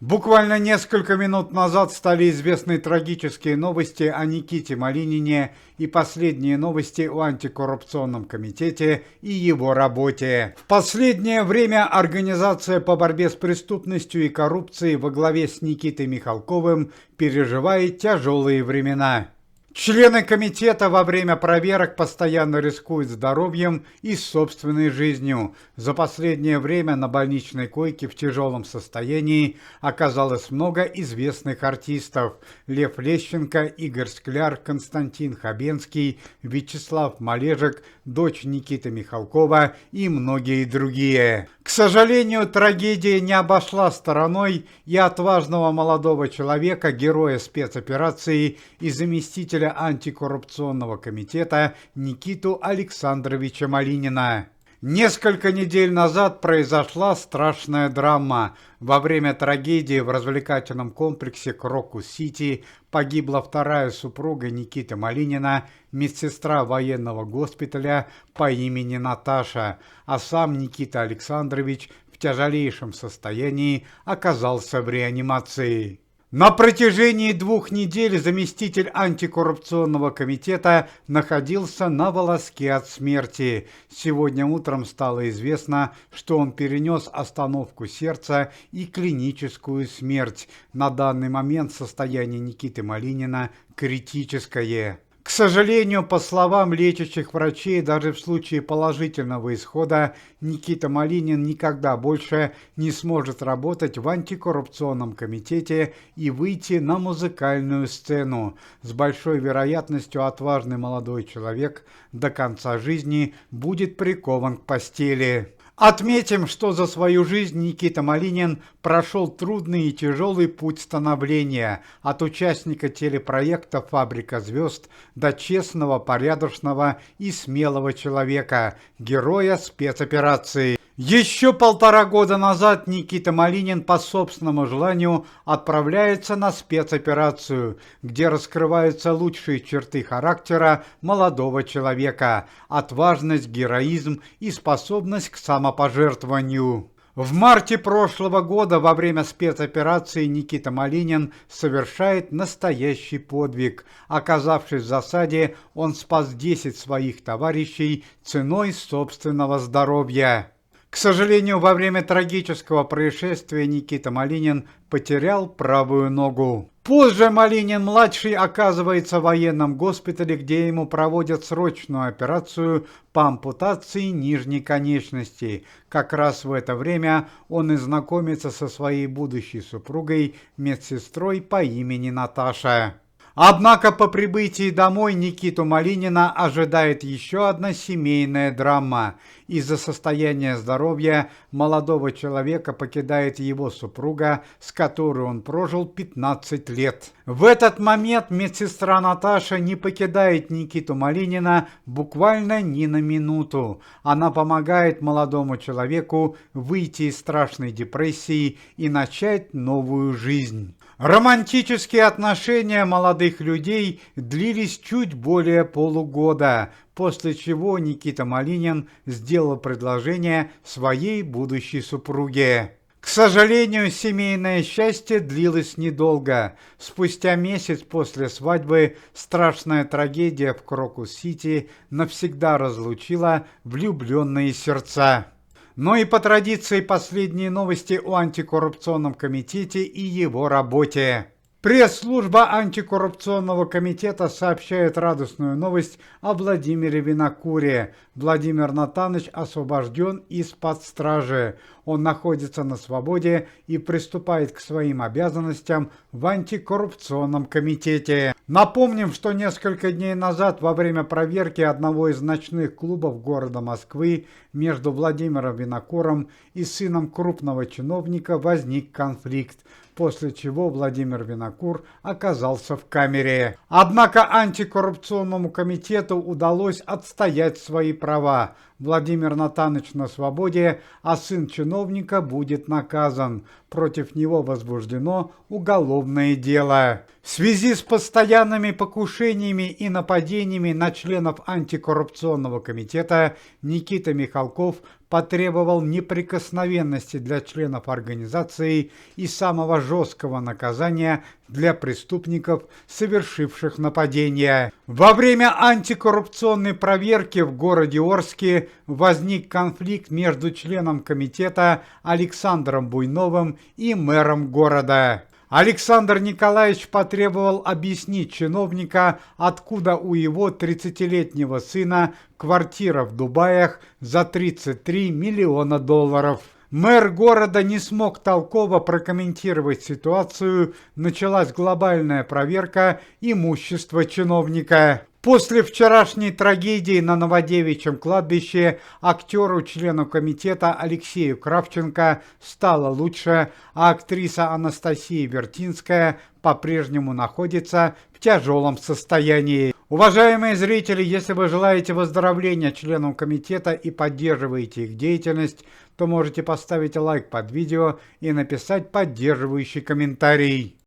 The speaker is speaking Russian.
Буквально несколько минут назад стали известны трагические новости о Никите Малинине и последние новости о антикоррупционном комитете и его работе. В последнее время Организация по борьбе с преступностью и коррупцией во главе с Никитой Михалковым переживает тяжелые времена. Члены комитета во время проверок постоянно рискуют здоровьем и собственной жизнью. За последнее время на больничной койке в тяжелом состоянии оказалось много известных артистов: Лев Лещенко, Игорь Скляр, Константин Хабенский, Вячеслав Малежик, дочь Никиты Михалкова и многие другие. К сожалению, трагедия не обошла стороной и отважного молодого человека, героя спецоперации и заместителя антикоррупционного комитета Никиту Александровича Малинина. Несколько недель назад произошла страшная драма. Во время трагедии в развлекательном комплексе Крокус-Сити погибла вторая супруга Никиты Малинина, медсестра военного госпиталя по имени Наташа, а сам Никита Александрович в тяжелейшем состоянии оказался в реанимации. На протяжении 2 недель заместитель антикоррупционного комитета находился на волоске от смерти. Сегодня утром стало известно, что он перенес остановку сердца и клиническую смерть. На данный момент состояние Никиты Малинина критическое. К сожалению, по словам лечащих врачей, даже в случае положительного исхода Никита Малинин никогда больше не сможет работать в антикоррупционном комитете и выйти на музыкальную сцену. С большой вероятностью отважный молодой человек до конца жизни будет прикован к постели. Отметим, что за свою жизнь Никита Малинин прошел трудный и тяжелый путь становления, от участника телепроекта «Фабрика звезд» до честного, порядочного и смелого человека, героя спецоперации. Еще 1,5 года назад Никита Малинин по собственному желанию отправляется на спецоперацию, где раскрываются лучшие черты характера молодого человека: отважность, героизм и способность к самопожертвованию. В марте прошлого года во время спецоперации Никита Малинин совершает настоящий подвиг. Оказавшись в засаде, он спас 10 своих товарищей ценой собственного здоровья. К сожалению, во время трагического происшествия Никита Малинин потерял правую ногу. Позже Малинин-младший оказывается в военном госпитале, где ему проводят срочную операцию по ампутации нижней конечности. Как раз в это время он и знакомится со своей будущей супругой, медсестрой по имени Наташа. Однако по прибытии домой Никиту Малинина ожидает еще одна семейная драма. Из-за состояния здоровья молодого человека покидает его супруга, с которой он прожил 15 лет. В этот момент медсестра Наташа не покидает Никиту Малинина буквально ни на минуту. Она помогает молодому человеку выйти из страшной депрессии и начать новую жизнь. Романтические отношения молодых людей длились чуть более полугода, после чего Никита Малинин сделал предложение своей будущей супруге. К сожалению, семейное счастье длилось недолго. Спустя месяц после свадьбы страшная трагедия в Крокус-Сити навсегда разлучила влюбленные сердца. Но и по традиции последние новости о антикоррупционном комитете и его работе. Пресс-служба антикоррупционного комитета сообщает радостную новость о Владимире Винокуре. Владимир Натанович освобожден из-под стражи. Он находится на свободе и приступает к своим обязанностям в антикоррупционном комитете. Напомним, что несколько дней назад во время проверки одного из ночных клубов города Москвы между Владимиром Винокуром и сыном крупного чиновника возник конфликт, после чего Владимир Винокур оказался в камере. Однако антикоррупционному комитету удалось отстоять свои права. Владимир Натанович на свободе, а сын чиновника будет наказан. Против него возбуждено уголовное дело. В связи с постоянными покушениями и нападениями на членов антикоррупционного комитета Никита Михалков потребовал неприкосновенности для членов организации и самого жесткого наказания для преступников, совершивших нападения. Во время антикоррупционной проверки в городе Орске возник конфликт между членом комитета Александром Буйновым и мэром города. Александр Николаевич потребовал объяснить чиновника, откуда у его 30-летнего сына квартира в Дубаях за 33 миллиона долларов. Мэр города не смог толково прокомментировать ситуацию, началась глобальная проверка имущества чиновника. После вчерашней трагедии на Новодевичьем кладбище актеру, члену комитета Алексею Кравченко стало лучше, а актриса Анастасия Вертинская по-прежнему находится в тяжелом состоянии. Уважаемые зрители, если вы желаете выздоровления членам комитета и поддерживаете их деятельность, то можете поставить лайк под видео и написать поддерживающий комментарий.